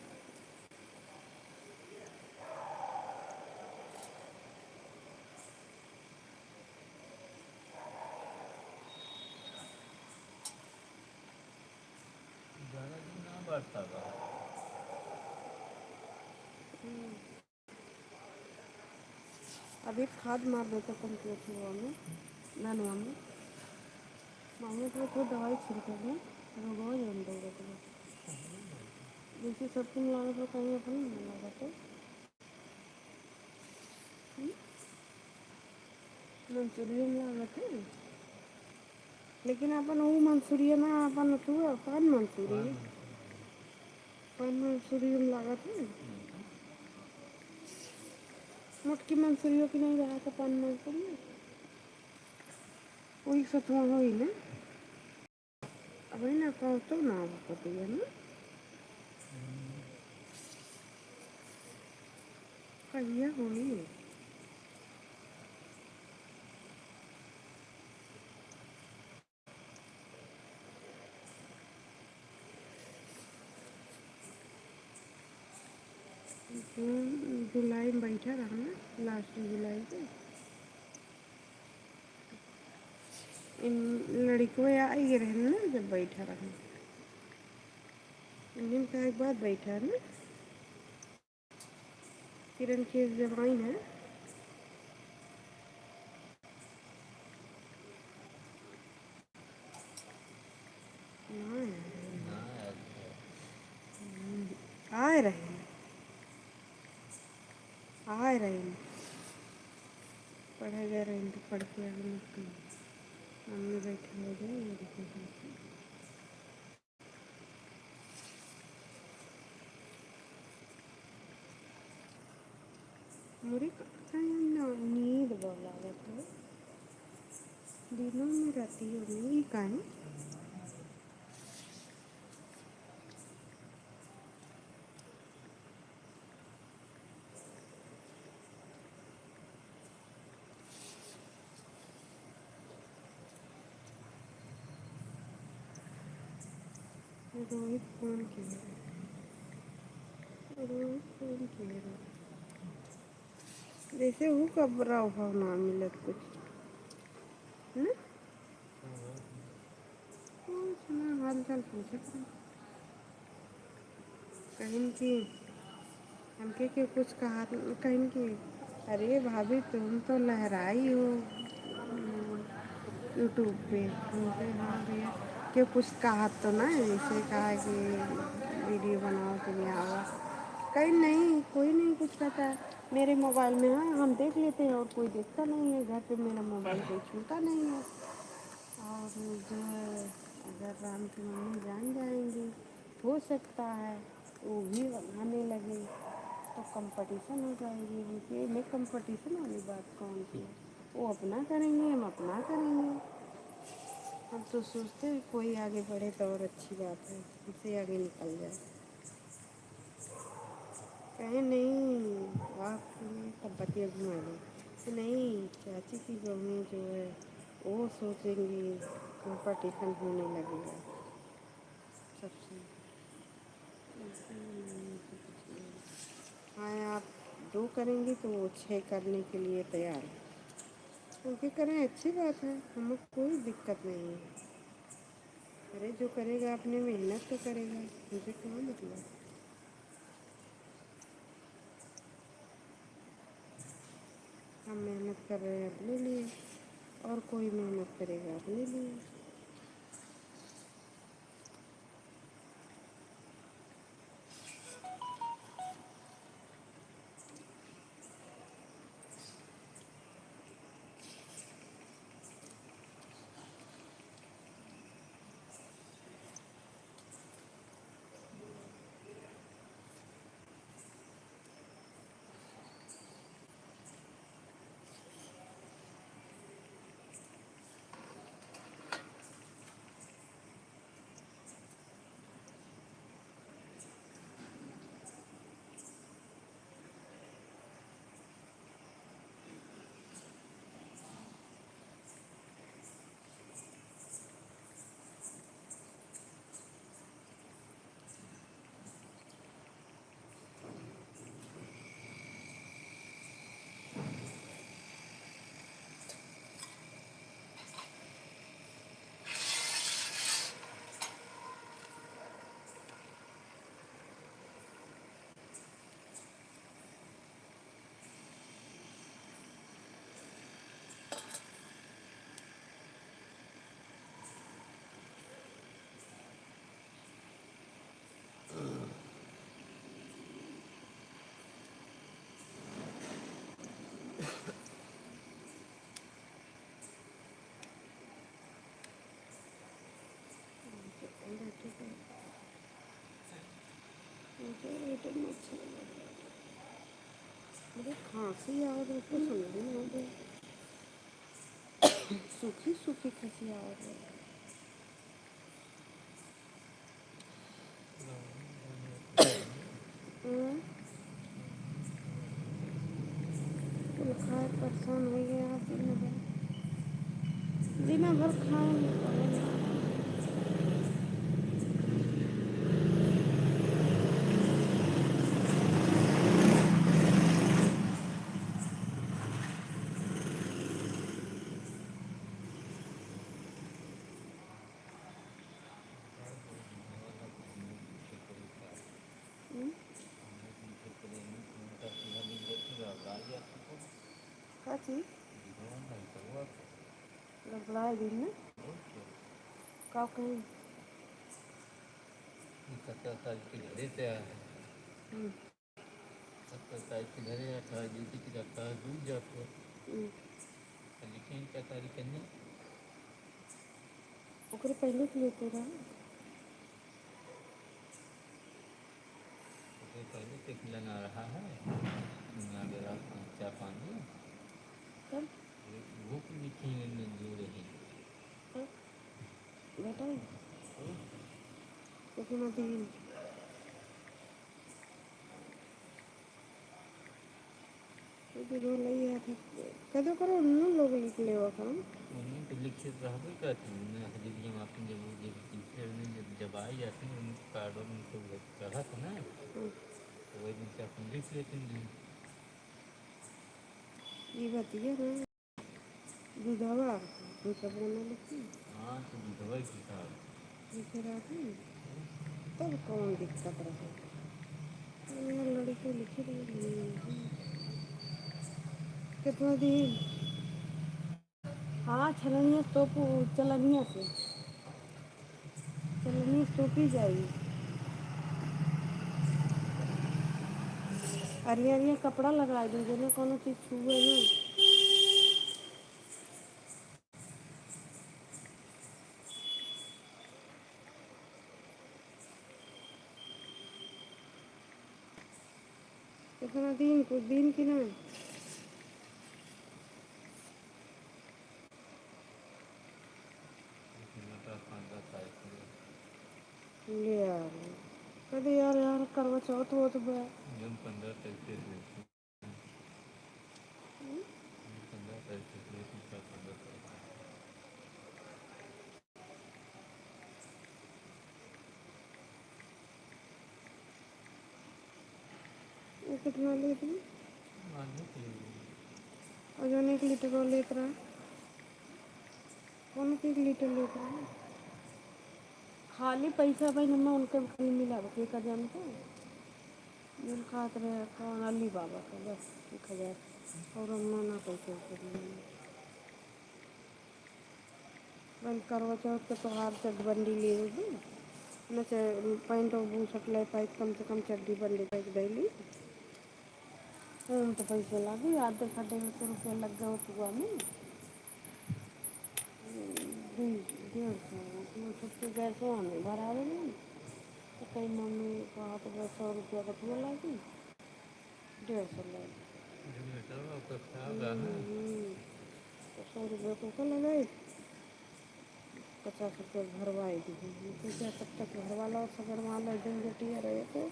अभी खाद मार देते कम्प्लीट हुआ में धनवा में मांगे तो दवाई छिड़के हैं रोगो जम देगा तो जैसे सब तुम लाने पर कहीं अपनी नहीं लगा तो मंचूरियन लागत है लेकिन अपन वो मंचूरियन अपन उठुआ पान मंचूरियन लागत है मोटकी मंचूरियो की नहीं रहा था पान मंचूरियन वही सतुआ हुई ना अभी ना कहो तो ना पता है ना कहिया हुई जुलाई में बैठा रहा ना लास्ट जुलाई को इन लड़कों आई रहे ना जब बैठा रहा इन दिन का एक बात बैठा ना किरण की जब आई है आए रहे आए रहे पढ़े गए रहे तो पढ़ के आगे मम्मी बैठे हो गए मुझे नींद बहुत लागत है दिनों में रहती होगी कहीं रोहित फोन किया जैसे वो कब रहा भाव ना मिलत कुछ ना सुना हाल चाल पूछे कहीं कि हमके के कुछ कहा कहीं कि अरे भाभी तुम तो लहराई हो यूट्यूब पे हमसे हाँ भैया कि कुछ कहा तो ना ऐसे कहा कि वीडियो बनाओ तुम आओ कहीं नहीं कोई नहीं कुछ कहता है मेरे मोबाइल में हाँ हम देख लेते हैं और कोई देखता नहीं है घर पे मेरा मोबाइल कोई छूता नहीं है और जो है अगर राम की मम्मी जान जाएंगी हो सकता है वो भी आने लगे तो कंपटीशन हो जाएगी उनके में कंपटीशन वाली बात कौन सी है वो अपना करेंगे हम अपना करेंगे हम तो सोचते हैं कोई आगे बढ़े तो और अच्छी बात है उससे आगे निकल जाए कहे नहीं आप तब बतिया घुमा दें नहीं चाची की बहू जो है वो सोचेंगी कंपटीशन होने लगेगा सबसे हाँ आप दो करेंगी तो वो छः करने के लिए तैयार है क्योंकि करें अच्छी बात है हमें कोई दिक्कत नहीं है अरे जो करेगा अपने मेहनत तो करेगा मुझे क्या मतलब हम मेहनत कर रहे हैं अपने लिए और कोई मेहनत करेगा अपने लिए मुझे खांसी आ रही है, तो समझ नहीं आ रही। सूखी सूखी खांसी आ रही है। कुल खाए परेशान हो गया आप दिन भर खाए। क्या चीज गड़बड़ा दिन में का कहीं 17 तारीख के घरे से आया है। 17 तारीख के घरे 18 ड्यूटी की 18 दूर जाते लिखें क्या तारीख करनी ओकरे पहले के लेते रहा तो पहले से खिलाना रहा है अगर आप चाय पानी तब भूख लिखी जो रही बेटा लेकिन अभी रो लई है कदो करो न लोग लिख ले काम उन्हें तो लिखित रहबे करती हजरिया में अपनी जब टीचर ने जब आई जाती है उनके कार्डों में उनको चढ़ा था ना तो वही दिन से अपन लिख लेते हैं ये बतिया ना दूधवा दूध सब बना लेती हाँ तो विधवा की था लिखे रहती तब कौन दिक्कत रहे लड़की लिखी रही कितना दिन हाँ छलनिया तो चलनिया से चलनिया टोपी जाएगी अरिया अरिया कपड़ा लगा दीजिए ना कोनो चीज छुए ना कितना दिन कुछ दिन की ना ले यार कभी यार यार करवा चौथ हो तो बा जब 15 तारीख से 15 तारीख से 15 तारीख वो कितना लेती मानने के लिए और जो 1 लीटर वो लेत रहा कौन 1 लीटर लेत रहा खाली पैसा भाई नम्मा उनके खाली मिला के का जानते मिल खात रहे कौन अली बाबा का बस 1000 और अम्मा ना पैसे बंद करवा चौथ के त्योहार से बंडी ले होगी न चाहे पैंट और बूशर्ट ले पाई कम से कम चड्डी बंडी तक डेली तो पैसे लगे आधे खड्डे में 100 रुपया लग गए सुबह में 150 छुट्टी गैसों हमें भरा देंगे तो कहीं मम्मी को हाथ में 100 रुपया का ठुआ लगी 150 लगी तो 100 रुपया को क्या लगाए 50 रुपया भरवाई दी क्या तब तक भरवा लो सगर वाला दिन जटिया रहे तो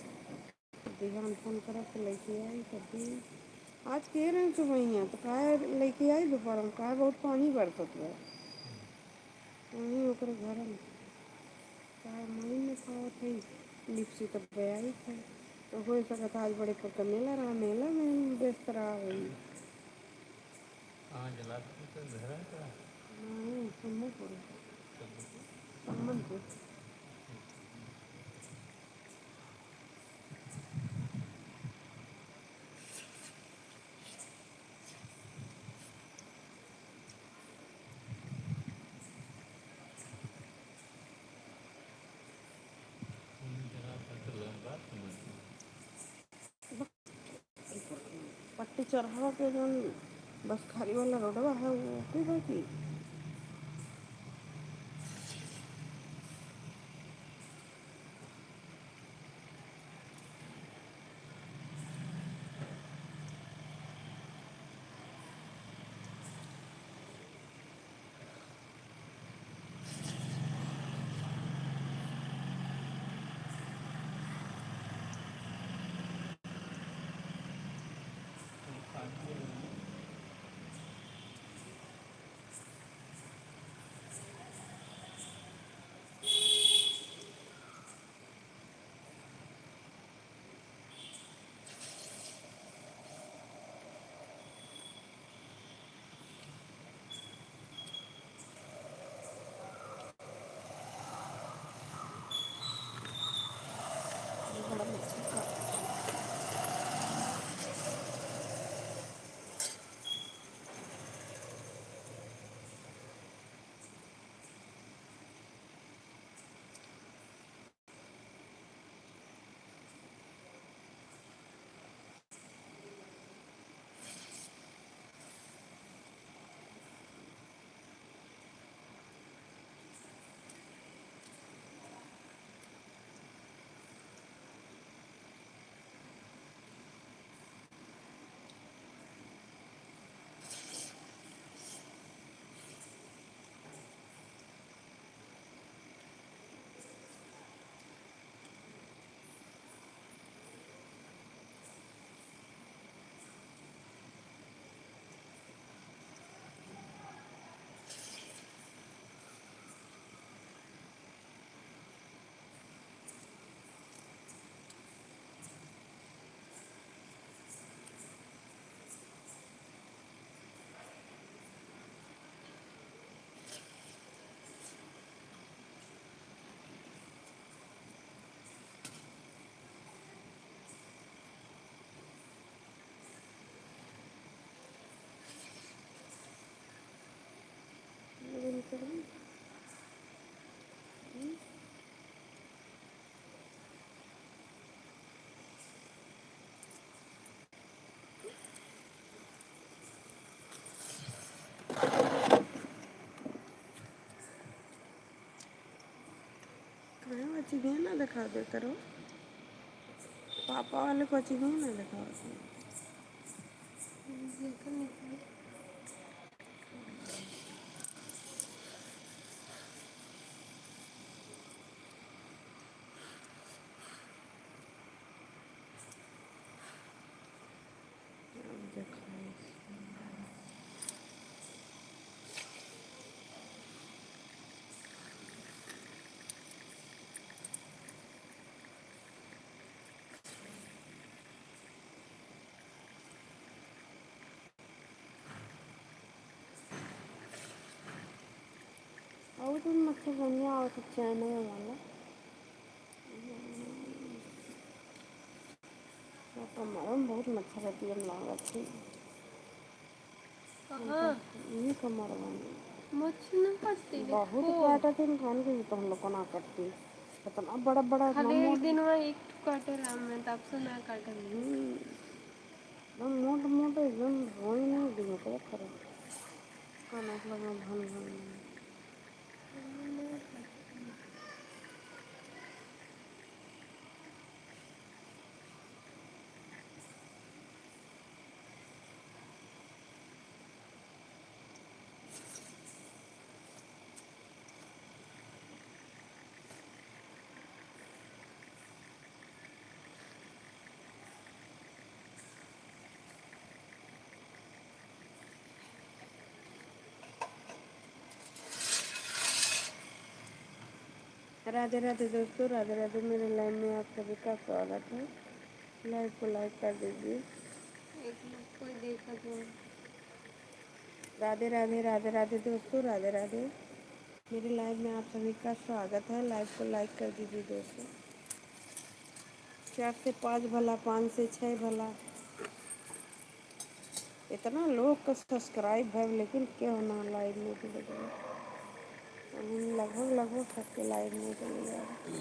ध्यान फोन करा तो लेके आई तब भी आज कह रहे हैं सुबह यहाँ तो काय लेके आई दोपहर में काय बहुत पानी बरसत है वहीं ओकरे घर में काय मई में खाओ थे लिपसी तब गया ही था तो हो सकता आज बड़े पर का मेला रहा मेला में व्यस्त रहा वही हाँ जला तो घर का सम्मनपुर सम्मनपुर पट्टी चढ़ावा के जौन बस खाली वाला रोडवा है वो की बाकी। बड़ा मच्छर का अच्छी गए ना दिखा दे करो पापा वाले को अच्छी गए ना दिखाओ। और तुम मच्छर बनिया और कुछ चैन है वाला कमर में बहुत मच्छर रहती है लागत थी ये कमर बनी मच्छर ना काटती बहुत देखो। काटा थे खान के तो हम लोग को ना कटती इतना बड़ा बड़ा खाली एक दिन में एक काटे राम में तब से ना काटे। एकदम मोट मोट एकदम हो ही नहीं दी तो खरा खाना लगा भन भन राधे राधे दोस्तों, राधे राधे। मेरे लाइव में आप सभी का स्वागत है। लाइव को लाइक कर दीजिए। एक लोग कोई देखा तो राधे राधे राधे राधे दोस्तों, राधे राधे। मेरे लाइव में आप सभी का स्वागत है। लाइव को लाइक कर दीजिए दोस्तों। 4 से 5 भला, 5 से 6 भला। इतना लोग का सब्सक्राइब है लेकिन क्या होना लाइव में भी लगे लगभग लगभग सबके लाइव में चले जा रहे।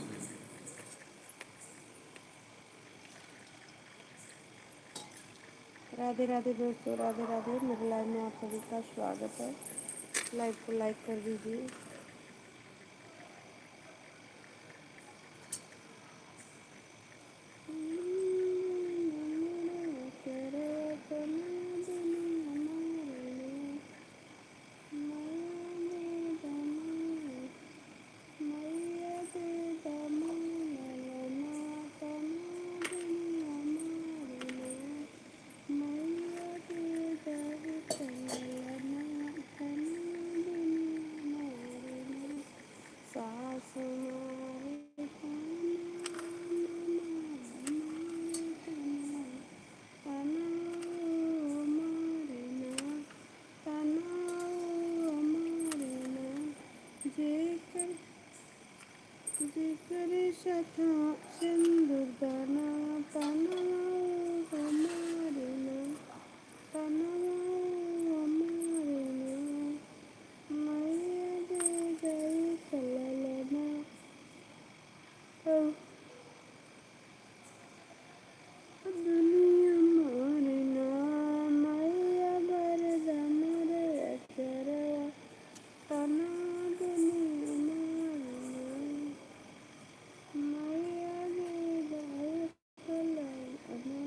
राधे राधे दोस्तों, राधे राधे। मेरे लाइव में आप सभी का स्वागत है। लाइव को लाइक कर दीजिए। सिंदूर दाना तना हमारे ना, तना हमारे ना, मैया दे गई कललना। दुनिया मारे ना, मैया बरदा मेरे अचरवा, तना दुनिया मारे ना, मैया दे गई कललना,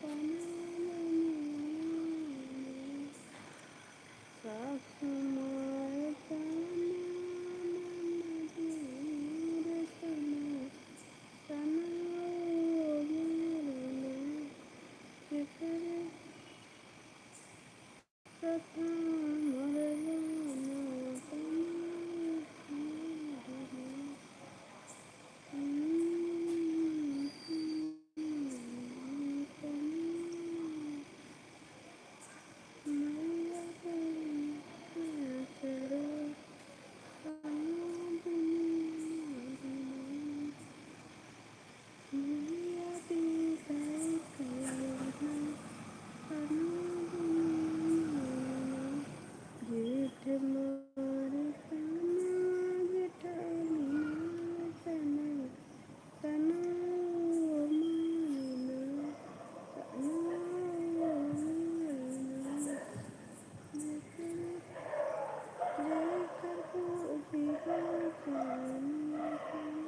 तना दुनिया मारे ना। सासु मारे तना ननद तना, तना मारे ना, जेकर कथा मरवाना, तना मारे ना। जेठ मारे तना, जेठानी तना, तना मारे ना, तना मारे ना, जेकर गोदी बाजाना, तना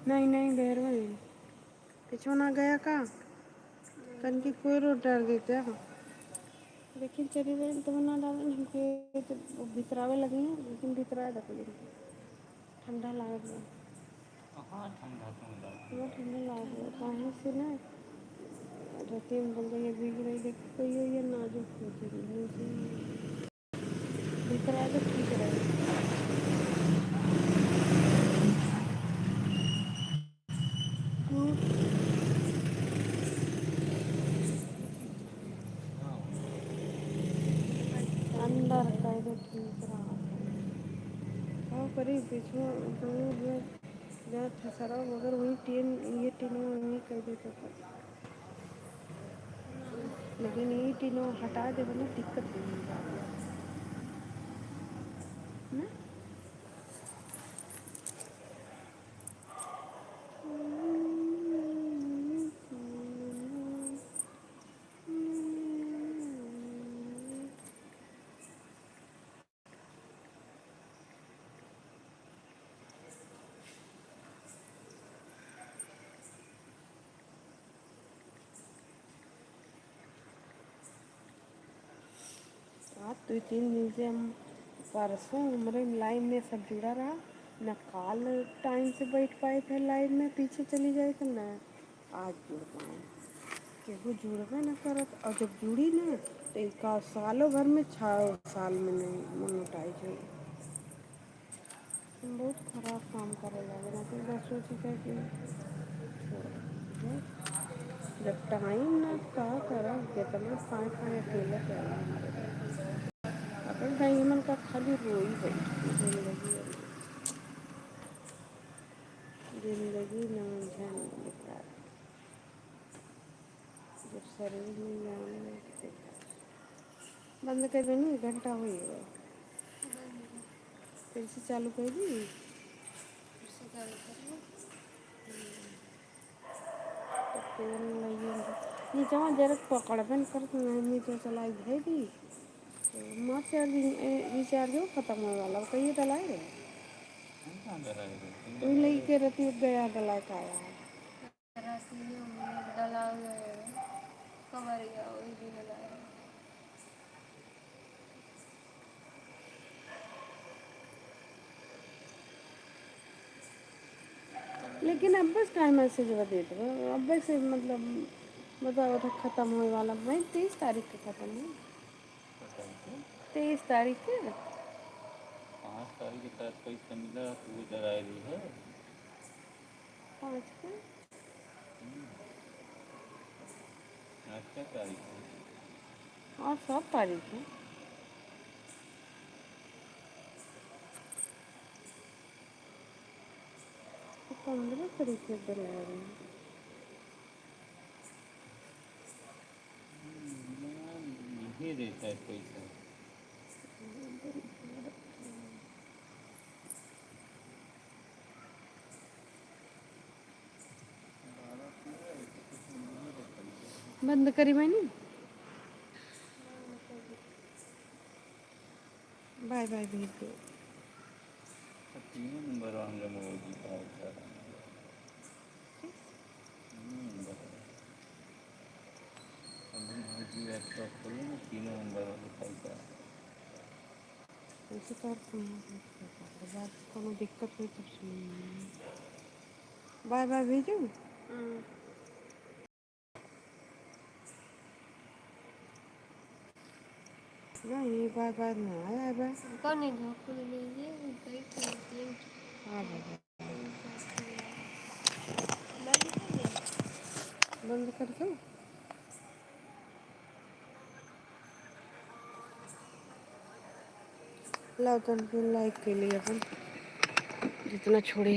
नहीं नहीं भैरवा नहीं पिछवाना गया का कन की कोई रोड डाल देते हैं। लेकिन चली गई तो बना डाल हमके तो भितरावे लगी हैं, लेकिन भितरा रख ली ठंडा लागत है। हाँ ठंडा तो लगा। बहुत ठंडा लागत है कहाँ से ना रती में बोल रही है भीग रही देख कोई ये नाजुक हो जाएगी भितरा तो ठीक रहेगा। अंदर का इधर ठीक रहा हाँ करी पिछवा दूर जहाँ थसरा मगर वही टीन ये टीनों वहीं कर देते पर लेकिन ये टीनों हटा दे ना दिक्कत नहीं ना। आज 2-3 दिन से हम परसों हमारे लाइन में सब जुड़ा रहा न काल टाइम से बैठ पाए थे लाइन में पीछे चली जाए तो न आज जुड़ पाए केहू जुड़बे न करत और जब जुड़ी ना तो एक सालों भर में 6 साल में नहीं मोनोटाइज हुई। हम बहुत खराब काम करे लगे ना तो बस सोची था कि छोड़ जब टाइम ना का करा कितना पाए पाए अकेले कर हमारे अपन डायमंड का खाली रोई बैठी जिंदगी ना झन बेकार जब शरीर में जाने बंद कर देनी, घंटा हो गया। फिर से चालू कर दी। फिर से चालू करो। तो तेल लगी नीचे में जरा पकड़ बन कर नीचे चलाई है दी। तो मार रिचार्ज हो खत्म होने वाला, वो कहीं डलाए रहे हम कहाँ कर रहे थे वही लगी के रहती गया डला का आया है। रात में हमने डाला हुआ है, कमरिया वही भी लगाया है। लेकिन अब बस टाइम मैसेज बता दो, अब बस मतलब बताओ था खत्म होने वाला भाई 23 तारीख को खत्म है। पता नहीं 23 तारीख के 5 तारीख के तहत पैसा मिला तो वो डरा रही है। 5 के आज क्या तारीख है? और 7 तारीख है। तो 15 तारीख के डला रहे हैं। नहीं देता है पैसा। बंद करी मैंने। बाय बाय भेज दो। तीनों नंबर हम जमा होगी का होता है। नंबर अभी लैपटॉप खोलो ना, तीनों नंबर वाले पैसा। ऐसे करते हैं बात, कोनो दिक्कत हुई तब सुनिए। बाय बाय भेजो। नहीं बाय बाय ना आया बाय। कौन नहीं था खुद लीजिए कई तीन हाँ बाय बंद कर दे। बंद कर दो। लाओ तो लाइक के लिए अपन जितना छोड़े